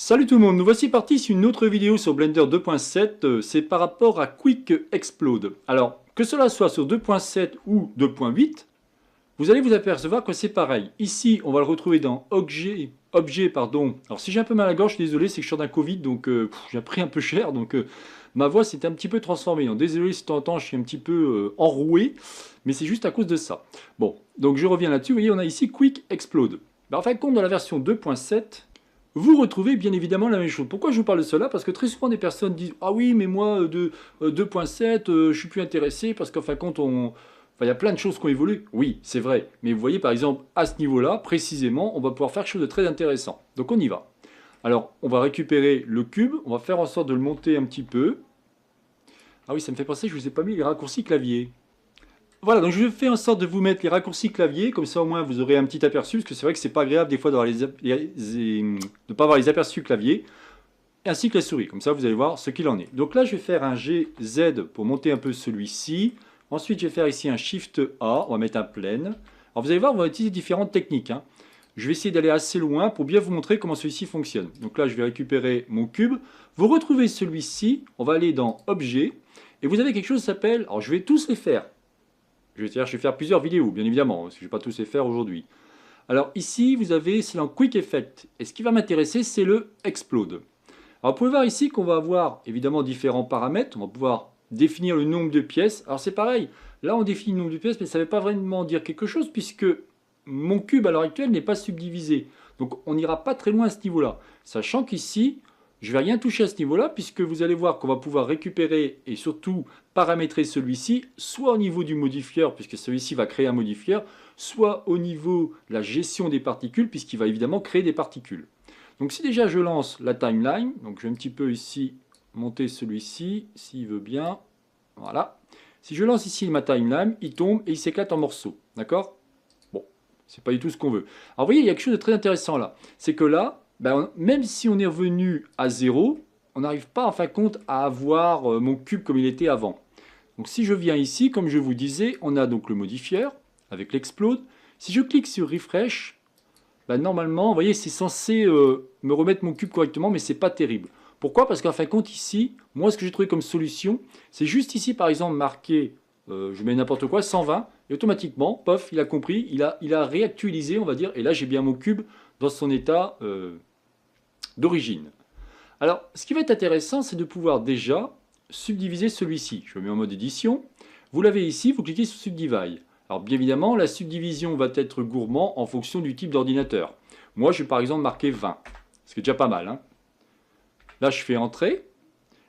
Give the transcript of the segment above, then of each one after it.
Salut tout le monde, nous voici partis sur une autre vidéo sur Blender 2.7, c'est par rapport à Quick Explode. Alors, que cela soit sur 2.7 ou 2.8, vous allez vous apercevoir que c'est pareil. Ici, on va le retrouver dans objet, pardon. Alors si j'ai un peu mal à la gorge, je suis désolé, c'est que je sors d'un Covid, donc j'ai pris un peu cher, donc ma voix s'est un petit peu transformée. Donc, désolé si tu entends, je suis un petit peu enroué, mais c'est juste à cause de ça. Bon, donc je reviens là-dessus, vous voyez, on a ici Quick Explode. En fin de compte, dans la version 2.7, vous retrouvez bien évidemment la même chose. Pourquoi je vous parle de cela? Parce que très souvent des personnes disent ah oui mais moi de 2.7 je suis plus intéressé parce qu'en fin de compte il y a plein de choses qui ont évolué. Oui c'est vrai, mais vous voyez par exemple à ce niveau-là précisément on va pouvoir faire quelque chose de très intéressant. Donc on y va. Alors on va récupérer le cube, on va faire en sorte de le monter un petit peu. Ah oui ça me fait penser que je vous ai pas mis les raccourcis clavier. Voilà, donc je fais en sorte de vous mettre les raccourcis clavier, comme ça au moins vous aurez un petit aperçu, parce que c'est vrai que c'est pas agréable des fois de ne pas avoir les aperçus clavier, ainsi que la souris, comme ça vous allez voir ce qu'il en est. Donc là je vais faire un GZ pour monter un peu celui-ci, ensuite je vais faire ici un Shift A, on va mettre un plane. Alors vous allez voir, on va utiliser différentes techniques, hein. Je vais essayer d'aller assez loin pour bien vous montrer comment celui-ci fonctionne. Donc là je vais récupérer mon cube, vous retrouvez celui-ci, on va aller dans Objet, et vous avez quelque chose qui s'appelle, alors je vais tous les faire, je vais faire plusieurs vidéos, bien évidemment, parce que je ne vais pas tous les faire aujourd'hui. Alors ici, vous avez, c'est dans Quick Effect. Et ce qui va m'intéresser, c'est le Explode. Alors vous pouvez voir ici qu'on va avoir évidemment différents paramètres. On va pouvoir définir le nombre de pièces. Alors c'est pareil, là on définit le nombre de pièces, mais ça ne veut pas vraiment dire quelque chose, puisque mon cube à l'heure actuelle n'est pas subdivisé. Donc on n'ira pas très loin à ce niveau-là. Sachant qu'ici, je ne vais rien toucher à ce niveau-là, puisque vous allez voir qu'on va pouvoir récupérer et surtout paramétrer celui-ci, soit au niveau du modifieur, puisque celui-ci va créer un modifieur, soit au niveau de la gestion des particules, puisqu'il va évidemment créer des particules. Donc si déjà je lance la timeline, donc je vais un petit peu ici monter celui-ci, s'il veut bien, voilà. Si je lance ici ma timeline, il tombe et il s'éclate en morceaux, d'accord? Bon, c'est pas du tout ce qu'on veut. Alors vous voyez, il y a quelque chose de très intéressant là, c'est que là, même si on est revenu à 0, on n'arrive pas en fin de compte à avoir mon cube comme il était avant. Donc si je viens ici, comme je vous disais, on a donc le modifieur avec l'explode. Si je clique sur refresh, normalement, vous voyez, c'est censé me remettre mon cube correctement, mais c'est pas terrible. Pourquoi? Parce qu'en fin de compte, ici, moi, ce que j'ai trouvé comme solution, c'est juste ici, par exemple, marqué, je mets n'importe quoi, 120, et automatiquement, pof, il a compris, il a réactualisé, on va dire, et là, j'ai bien mon cube dans son état d'origine. Alors, ce qui va être intéressant, c'est de pouvoir déjà subdiviser celui-ci. Je le mets en mode édition. Vous l'avez ici, vous cliquez sur Subdivide. Alors, bien évidemment, la subdivision va être gourmand en fonction du type d'ordinateur. Moi, je vais par exemple marquer 20, ce qui est déjà pas mal, hein. Là, je fais Entrée.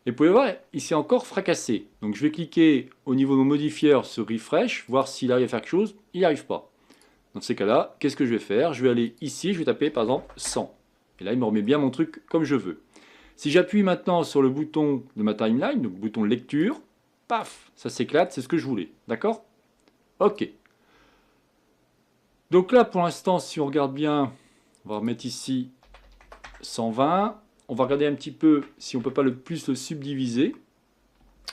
Et vous pouvez voir, il s'est encore fracassé. Donc, je vais cliquer au niveau de mon modifieur sur Refresh, voir s'il arrive à faire quelque chose. Il n'y arrive pas. Dans ces cas-là, qu'est-ce que je vais faire? Je vais aller ici, je vais taper par exemple 100. Et là, il me remet bien mon truc comme je veux. Si j'appuie maintenant sur le bouton de ma timeline, donc bouton lecture, paf, ça s'éclate, c'est ce que je voulais. D'accord? Ok. Donc là, pour l'instant, si on regarde bien, on va remettre ici 120. On va regarder un petit peu si on ne peut pas le plus le subdiviser.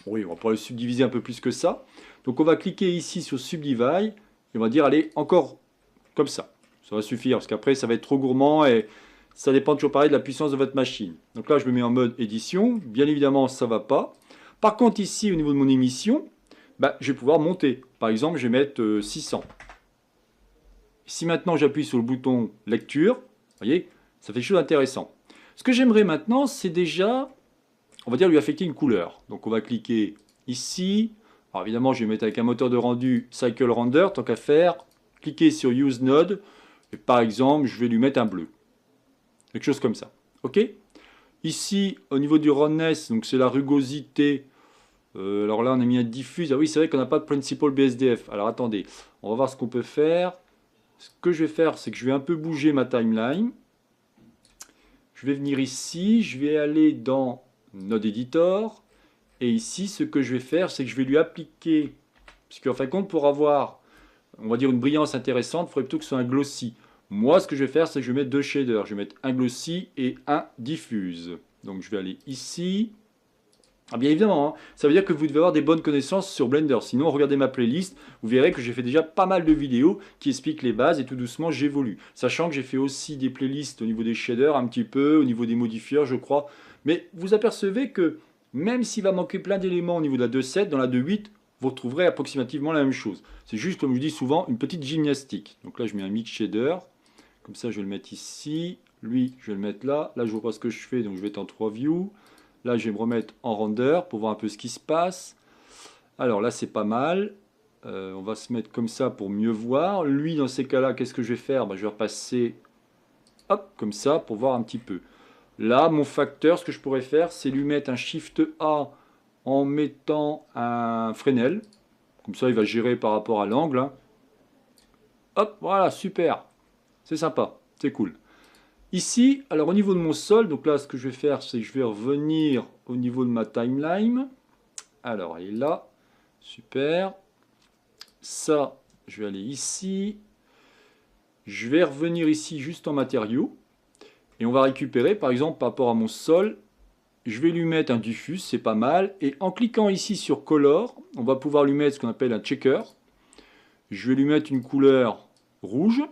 Oui, on va pouvoir le subdiviser un peu plus que ça. Donc on va cliquer ici sur Subdivide et on va dire, allez, encore comme ça. Ça va suffire, parce qu'après, ça va être trop gourmand et ça dépend toujours pareil de la puissance de votre machine. Donc là, je me mets en mode édition. Bien évidemment, ça ne va pas. Par contre, ici, au niveau de mon émission, je vais pouvoir monter. Par exemple, je vais mettre 600. Si maintenant, j'appuie sur le bouton lecture, vous voyez, ça fait quelque chose d'intéressant. Ce que j'aimerais maintenant, c'est déjà, on va dire, lui affecter une couleur. Donc, on va cliquer ici. Alors, évidemment, je vais mettre avec un moteur de rendu Cycle Render, tant qu'à faire. Cliquez sur Use Node. Et par exemple, je vais lui mettre un bleu. Quelque chose comme ça. Ok? Ici, au niveau du roughness, donc c'est la rugosité. Alors là, on a mis un diffuse. Ah oui, c'est vrai qu'on n'a pas de principal BSDF. Alors attendez, on va voir ce qu'on peut faire. Ce que je vais faire, c'est que je vais un peu bouger ma timeline. Je vais venir ici, je vais aller dans Node Editor. Et ici, ce que je vais faire, c'est que je vais lui appliquer, puisqu'en fin de compte, pour avoir, on va dire, une brillance intéressante, il faudrait plutôt que ce soit un glossy. Moi, ce que je vais faire, c'est que je vais mettre deux shaders. Je vais mettre un glossy et un diffuse. Donc, je vais aller ici. Ah, bien évidemment, hein. Ça veut dire que vous devez avoir des bonnes connaissances sur Blender. Sinon, regardez ma playlist, vous verrez que j'ai fait déjà pas mal de vidéos qui expliquent les bases et tout doucement j'évolue. Sachant que j'ai fait aussi des playlists au niveau des shaders un petit peu, au niveau des modifieurs je crois. Mais vous apercevez que même s'il va manquer plein d'éléments au niveau de la 2.7, dans la 2.8, vous retrouverez approximativement la même chose. C'est juste, comme je dis souvent, une petite gymnastique. Donc là, je mets un mix shader. Comme ça, je vais le mettre ici. Lui, je vais le mettre là. Là, je vois pas ce que je fais, donc je vais être en 3 views. Là, je vais me remettre en render pour voir un peu ce qui se passe. Alors là, c'est pas mal. On va se mettre comme ça pour mieux voir. Lui, dans ces cas-là, qu'est-ce que je vais faire? Je vais repasser, hop, comme ça, pour voir un petit peu. Là, mon facteur, ce que je pourrais faire, c'est lui mettre un Shift A en mettant un Fresnel. Comme ça, il va gérer par rapport à l'angle, hein. Hop, voilà, super. C'est sympa, c'est cool. Ici, alors au niveau de mon sol, donc là, ce que je vais faire, c'est que je vais revenir au niveau de ma timeline. Alors, elle est là. Super. Ça, je vais aller ici. Je vais revenir ici juste en matériaux. Et on va récupérer, par exemple, par rapport à mon sol, je vais lui mettre un diffuse, c'est pas mal. Et en cliquant ici sur Color, on va pouvoir lui mettre ce qu'on appelle un checker. Je vais lui mettre une couleur rouge.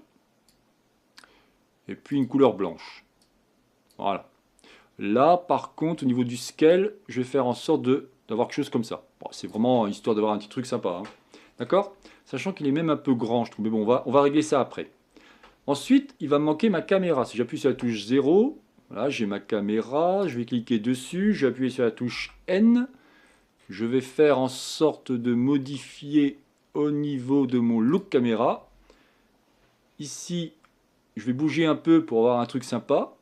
Et puis une couleur blanche. Voilà. Là, par contre, au niveau du scale, je vais faire en sorte d'avoir quelque chose comme ça. Bon, c'est vraiment histoire d'avoir un petit truc sympa, hein. D'accord? Sachant qu'il est même un peu grand, je trouve. Mais bon, on va régler ça après. Ensuite, il va me manquer ma caméra. Si j'appuie sur la touche 0, voilà, j'ai ma caméra. Je vais cliquer dessus. Je vais appuyer sur la touche N. Je vais faire en sorte de modifier au niveau de mon look caméra. Ici, je vais bouger un peu pour avoir un truc sympa.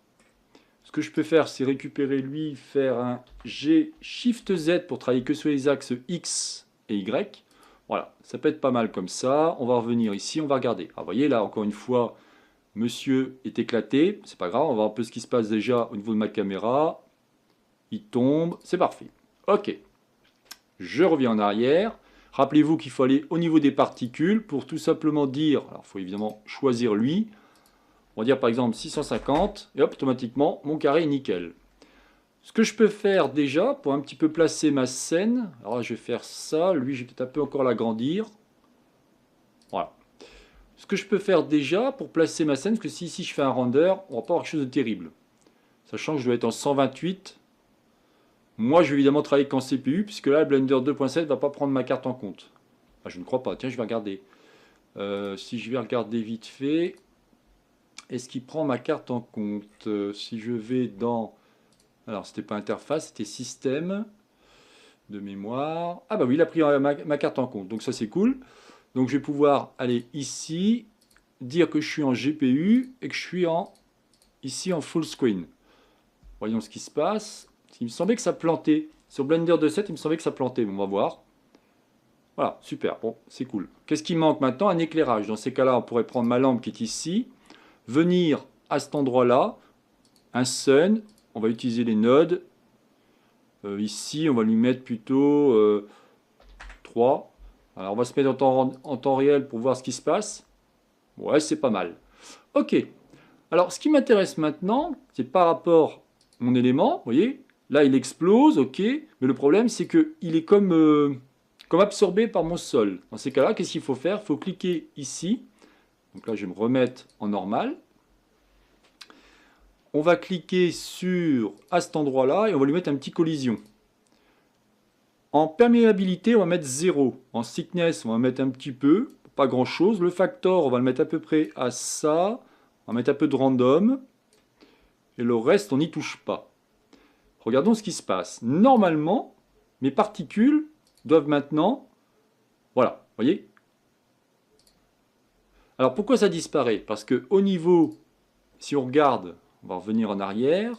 Ce que je peux faire, c'est récupérer lui, faire un G Shift Z pour travailler que sur les axes X et Y. Voilà, ça peut être pas mal comme ça. On va revenir ici, on va regarder. Ah, vous voyez là, encore une fois, monsieur est éclaté. C'est pas grave, on va voir un peu ce qui se passe déjà au niveau de ma caméra. Il tombe, c'est parfait. Ok, je reviens en arrière. Rappelez-vous qu'il faut aller au niveau des particules pour tout simplement dire, alors il faut évidemment choisir lui. On va dire par exemple 650, et hop, automatiquement, mon carré est nickel. Ce que je peux faire déjà, pour un petit peu placer ma scène, alors là, je vais faire ça, lui, je vais peut-être un peu encore l'agrandir. Voilà. Ce que je peux faire déjà, pour placer ma scène, parce que si ici je fais un render, on va pas avoir quelque chose de terrible. Sachant que je dois être en 128. Moi, je vais évidemment travailler qu'en CPU, puisque là, le Blender 2.7 ne va pas prendre ma carte en compte. Ah, je ne crois pas, tiens, je vais regarder. Si je vais regarder vite fait... Est-ce qu'il prend ma carte en compte? Si je vais dans... Alors, c'était pas interface, c'était système de mémoire. Ah bah oui, il a pris ma carte en compte. Donc ça, c'est cool. Donc je vais pouvoir aller ici, dire que je suis en GPU et que je suis ici en full screen. Voyons ce qui se passe. Il me semblait que ça plantait. Sur Blender 2.7, il me semblait que ça plantait. Bon, on va voir. Voilà, super. Bon, c'est cool. Qu'est-ce qui manque maintenant? Un éclairage. Dans ces cas-là, on pourrait prendre ma lampe qui est ici, venir à cet endroit-là, un sun, on va utiliser les nodes. Ici, on va lui mettre plutôt 3. Alors, on va se mettre en temps réel pour voir ce qui se passe. Ouais, c'est pas mal. Ok. Alors, ce qui m'intéresse maintenant, c'est par rapport à mon élément. Vous voyez, là, il explose, ok. Mais le problème, c'est qu'il est comme absorbé par mon sol. Dans ces cas-là, qu'est-ce qu'il faut faire? Il faut cliquer ici. Donc là, je vais me remettre en normal. On va cliquer à cet endroit-là et on va lui mettre un petit collision. En perméabilité, on va mettre 0. En thickness, on va mettre un petit peu, pas grand-chose. Le factor, on va le mettre à peu près à ça. On va mettre un peu de random. Et le reste, on n'y touche pas. Regardons ce qui se passe. Normalement, mes particules doivent maintenant... Voilà, vous voyez? Alors pourquoi ça disparaît? Parce que au niveau, si on regarde, on va revenir en arrière,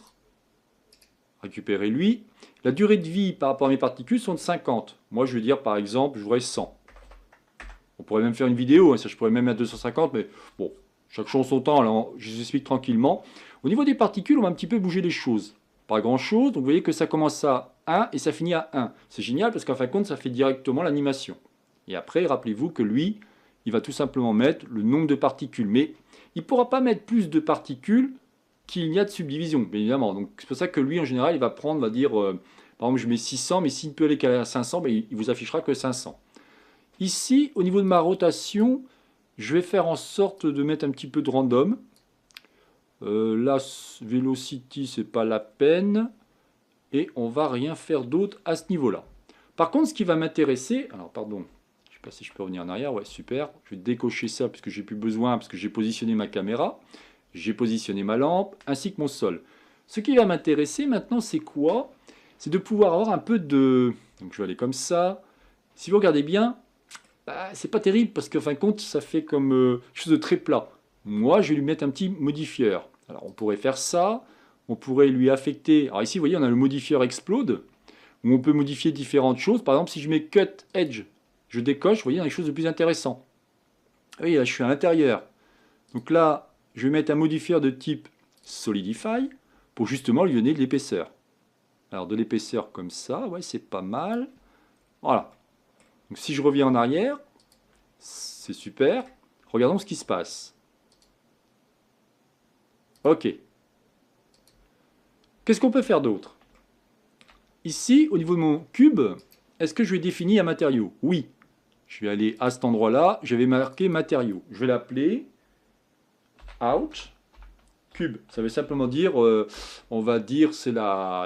récupérer lui. La durée de vie par rapport à mes particules sont de 50. Moi, je vais dire par exemple, je voudrais 100. On pourrait même faire une vidéo, hein, ça je pourrais même mettre 250, mais bon, chaque chose en son temps, alors je vous explique tranquillement. Au niveau des particules, on va un petit peu bouger les choses. Pas grand chose, donc vous voyez que ça commence à 1 et ça finit à 1. C'est génial parce qu'en fin de compte, ça fait directement l'animation. Et après, rappelez-vous que lui, il va tout simplement mettre le nombre de particules. Mais il ne pourra pas mettre plus de particules qu'il n'y a de subdivision, bien évidemment. Donc c'est pour ça que lui, en général, il va prendre, on va dire, Par exemple, je mets 600, mais s'il ne peut aller qu'à 500, ben, il vous affichera que 500. Ici, au niveau de ma rotation, je vais faire en sorte de mettre un petit peu de random. Là, velocity, c'est pas la peine. Et on va rien faire d'autre à ce niveau-là. Par contre, ce qui va m'intéresser... Alors, pardon, je ne sais pas si je peux revenir en arrière. Ouais, super. Je vais décocher ça puisque j'ai plus besoin, parce que j'ai positionné ma caméra. J'ai positionné ma lampe, ainsi que mon sol. Ce qui va m'intéresser maintenant, c'est quoi? C'est de pouvoir avoir un peu de... Donc, je vais aller comme ça. Si vous regardez bien, bah, c'est pas terrible, parce qu'en fin de compte, ça fait comme quelque chose de très plat. Moi, je vais lui mettre un petit modifieur. Alors, on pourrait faire ça. On pourrait lui affecter... Alors ici, vous voyez, on a le modifieur Explode, où on peut modifier différentes choses. Par exemple, si je mets Cut Edge, je décoche, vous voyez, on a quelque chose de plus intéressant. Oui, là, je suis à l'intérieur. Donc là, je vais mettre un modifieur de type Solidify, pour justement lui donner de l'épaisseur. Alors, de l'épaisseur comme ça, ouais, c'est pas mal. Voilà. Donc si je reviens en arrière, c'est super. Regardons ce qui se passe. Ok. Qu'est-ce qu'on peut faire d'autre? Ici, au niveau de mon cube, est-ce que je vais définir un matériau? Oui. Je vais aller à cet endroit-là, je vais marquer matériau. Je vais l'appeler out cube. Ça veut simplement dire, on va dire, c'est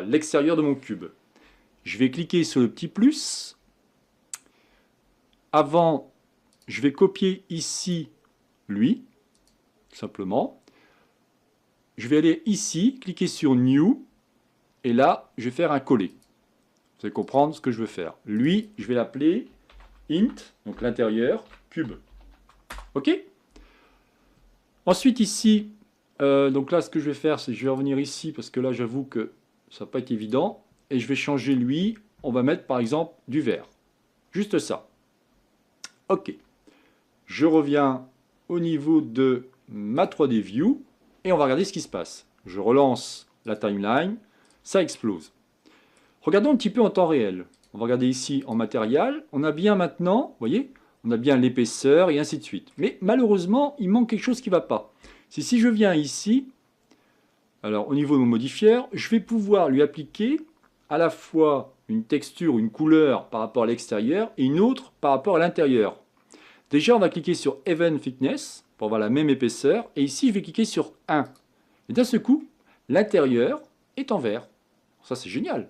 l'extérieur de mon cube. Je vais cliquer sur le petit plus. Avant, je vais copier ici lui, tout simplement. Je vais aller ici, cliquer sur New, et là, je vais faire un coller. Vous allez comprendre ce que je veux faire. Lui, je vais l'appeler int, donc l'intérieur, cube. OK? Ensuite, ici, donc là, ce que je vais faire, c'est que je vais revenir ici, parce que là, j'avoue que ça va pas être évident. Et je vais changer lui, on va mettre par exemple du vert. Juste ça. OK. Je reviens au niveau de ma 3D View, et on va regarder ce qui se passe. Je relance la timeline, ça explose. Regardons un petit peu en temps réel. On va regarder ici en matériel. On a bien maintenant, vous voyez, on a bien l'épaisseur et ainsi de suite. Mais malheureusement, il manque quelque chose qui ne va pas. C'est si je viens ici, alors au niveau de mon modifieur, je vais pouvoir lui appliquer à la fois une texture, une couleur par rapport à l'extérieur et une autre par rapport à l'intérieur. Déjà, on va cliquer sur Even Thickness pour avoir la même épaisseur. Et ici, je vais cliquer sur 1. Et d'un seul coup, l'intérieur est en vert. Ça, c'est génial.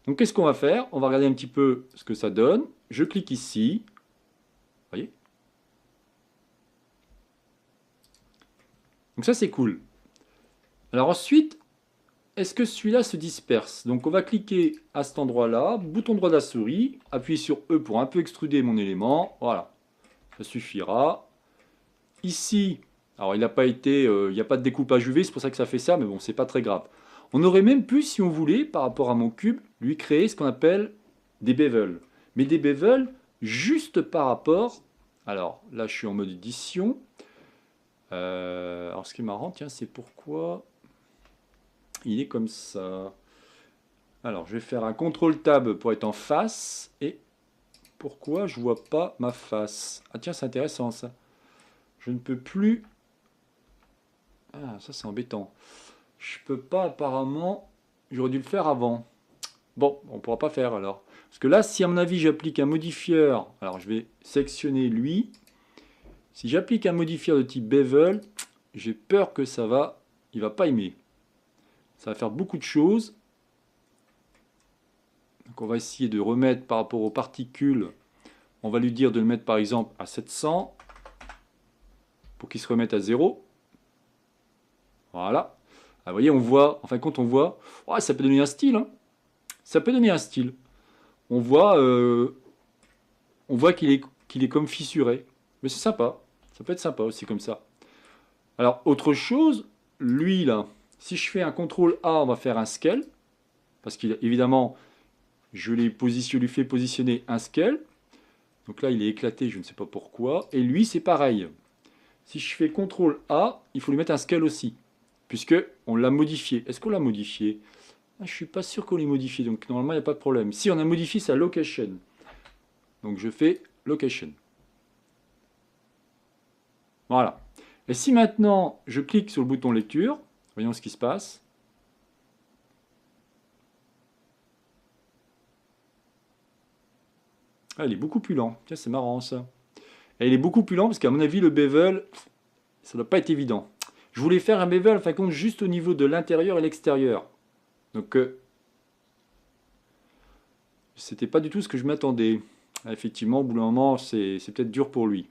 Donc, qu'est-ce qu'on va faire? On va regarder un petit peu ce que ça donne. Je clique ici. Vous voyez? Donc, ça, c'est cool. Alors ensuite, est-ce que celui-là se disperse? Donc, on va cliquer à cet endroit-là, bouton droit de la souris, appuyer sur E pour un peu extruder mon élément. Voilà. Ça suffira. Ici, alors il n'a pas été, il n'y a pas de découpage UV, c'est pour ça que ça fait ça, mais bon, c'est pas très grave. On aurait même pu, si on voulait, par rapport à mon cube, lui créer ce qu'on appelle des bevels. Mais des bevels juste par rapport... Alors là, je suis en mode édition. Alors ce qui est marrant, tiens, c'est pourquoi il est comme ça. Alors je vais faire un CTRL-TAB pour être en face. Et pourquoi je vois pas ma face? Ah tiens, c'est intéressant ça. Je ne peux plus... Ah, ça c'est embêtant. Je peux pas apparemment... J'aurais dû le faire avant. Bon, on ne pourra pas faire alors. Parce que là, si à mon avis j'applique un modifieur... Alors je vais sectionner lui. Si j'applique un modifieur de type bevel, j'ai peur que ça va... Il va pas aimer. Ça va faire beaucoup de choses. Donc on va essayer de remettre par rapport aux particules. On va lui dire de le mettre par exemple à 700. Pour qu'il se remette à 0. Voilà. Ah, vous voyez, on voit, en fin de compte, on voit, oh, ça peut donner un style. Hein. Ça peut donner un style. On voit qu'il est comme fissuré. Mais c'est sympa. Ça peut être sympa aussi comme ça. Alors, autre chose, lui là, si je fais un CTRL A, on va faire un scale. Parce qu'évidemment, je lui fais positionner un scale. Donc là, il est éclaté, je ne sais pas pourquoi. Et lui, c'est pareil. Si je fais CTRL A, il faut lui mettre un scale aussi. Puisque on l'a modifié. Est-ce qu'on l'a modifié? Je ne suis pas sûr qu'on l'ait modifié, donc normalement il n'y a pas de problème. Si on a modifié sa location, donc je fais location. Voilà. Et si maintenant je clique sur le bouton lecture, voyons ce qui se passe. Ah, il est beaucoup plus lent. Tiens, c'est marrant ça. Et il est beaucoup plus lent parce qu'à mon avis, le bevel, ça doit pas être évident. Je voulais faire un bevel, en fin de compte, juste au niveau de l'intérieur et l'extérieur. Donc, c'était pas du tout ce que je m'attendais. Effectivement, au bout d'un moment, c'est peut-être dur pour lui.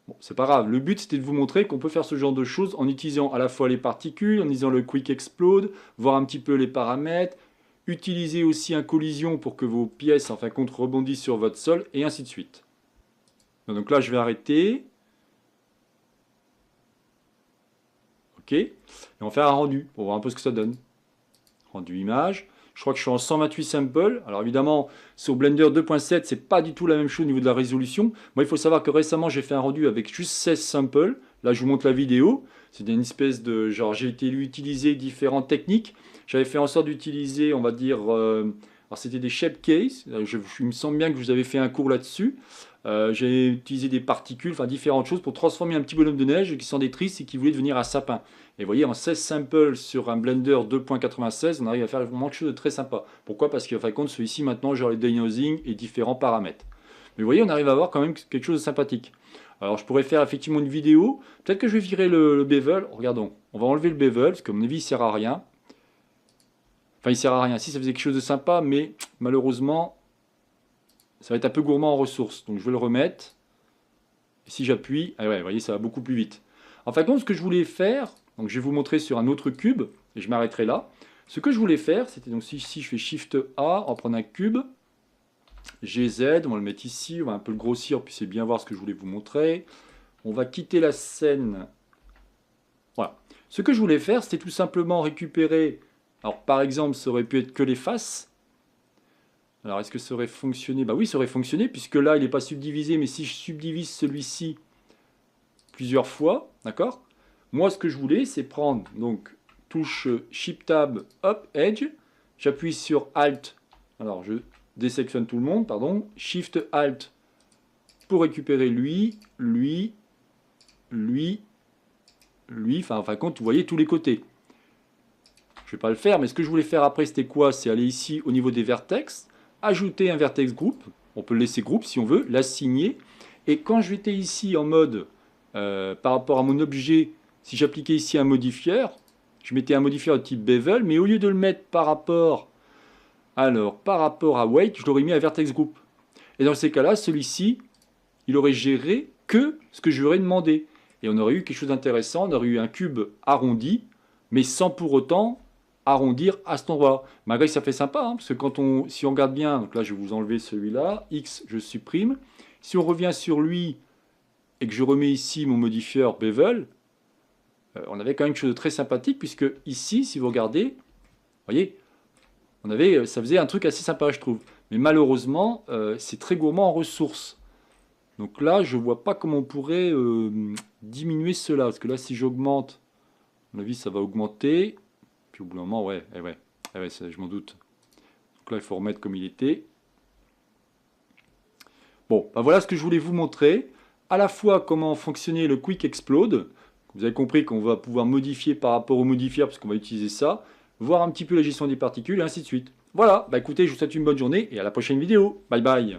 Bon, c'est pas grave. Le but, c'était de vous montrer qu'on peut faire ce genre de choses en utilisant à la fois les particules, en utilisant le Quick Explode, voir un petit peu les paramètres, utiliser aussi un collision pour que vos pièces, en fin de compte, rebondissent sur votre sol, et ainsi de suite. Donc là, je vais arrêter. OK. Et on va faire un rendu pour voir un peu ce que ça donne. Rendu image. Je crois que je suis en 128 samples. Alors évidemment, sur Blender 2.7, c'est pas du tout la même chose au niveau de la résolution. Moi, il faut savoir que récemment, j'ai fait un rendu avec juste 16 samples. Là, je vous montre la vidéo. C'est une espèce de... Genre, j'ai utilisé différentes techniques. J'avais fait en sorte d'utiliser, on va dire... alors, c'était des shape case. Il me semble bien que vous avez fait un cours là-dessus. J'ai utilisé des particules, enfin différentes choses pour transformer un petit bonhomme de neige qui s'endétrisse et qui voulait devenir un sapin. Et vous voyez, en 16 samples sur un Blender 2.96, on arrive à faire vraiment quelque chose de très sympa. Pourquoi? Parce qu'en fin de compte, celui-ci, maintenant, j'ai les denoising et différents paramètres. Mais vous voyez, on arrive à avoir quand même quelque chose de sympathique. Alors, je pourrais faire effectivement une vidéo. Peut-être que je vais virer le bevel. Regardons, on va enlever le bevel, parce qu'à mon avis, il ne sert à rien. Enfin, il ne sert à rien. Si, ça faisait quelque chose de sympa, mais malheureusement, ça va être un peu gourmand en ressources. Donc, je vais le remettre. Et si j'appuie, ah ouais, vous voyez, ça va beaucoup plus vite. En fin de compte, ce que je voulais faire, donc je vais vous montrer sur un autre cube, et je m'arrêterai là. Ce que je voulais faire, c'était donc si je fais Shift A, on prend un cube, GZ, on va le mettre ici, on va un peu le grossir, puis c'est bien voir ce que je voulais vous montrer. On va quitter la scène. Voilà. Ce que je voulais faire, c'était tout simplement récupérer, alors par exemple, ça aurait pu être que les faces. Alors est-ce que ça aurait fonctionné? Bah oui, ça aurait fonctionné, puisque là, il n'est pas subdivisé, mais si je subdivise celui-ci plusieurs fois, d'accord? Moi, ce que je voulais, c'est prendre, donc, touche Shift Tab, hop, Edge, j'appuie sur Alt, alors je désectionne tout le monde, pardon, Shift Alt pour récupérer lui, enfin, en fin de compte, vous voyez tous les côtés. Je ne vais pas le faire, mais ce que je voulais faire après, c'était quoi? C'est aller ici au niveau des vertex, ajouter un vertex group, on peut le laisser groupe si on veut, l'assigner, et quand j'étais ici en mode par rapport à mon objet, si j'appliquais ici un modifier, je mettais un modifier de type bevel, mais au lieu de le mettre par rapport, par rapport à weight, je l'aurais mis à vertex group. Et dans ces cas-là, celui-ci, il aurait géré que ce que je lui aurais demandé. Et on aurait eu quelque chose d'intéressant, on aurait eu un cube arrondi, mais sans pour autant arrondir à cet endroit. Malgré que ça fait sympa, hein, parce que si on regarde bien, donc là je vais vous enlever celui-là, X je supprime. Si on revient sur lui, et que je remets ici mon modifier bevel, on avait quand même quelque chose de très sympathique, puisque ici, si vous regardez, vous voyez, ça faisait un truc assez sympa, je trouve. Mais malheureusement, c'est très gourmand en ressources. Donc là, je ne vois pas comment on pourrait diminuer cela, parce que là, si j'augmente, à mon avis, ça va augmenter. Puis au bout d'un moment, ouais, ça, je m'en doute. Donc là, il faut remettre comme il était. Bon, ben voilà ce que je voulais vous montrer. À la fois comment fonctionnait le Quick Explode. Vous avez compris qu'on va pouvoir modifier par rapport au modifier, parce qu'on va utiliser ça. Voir un petit peu la gestion des particules, et ainsi de suite. Voilà, bah écoutez, je vous souhaite une bonne journée, et à la prochaine vidéo. Bye bye.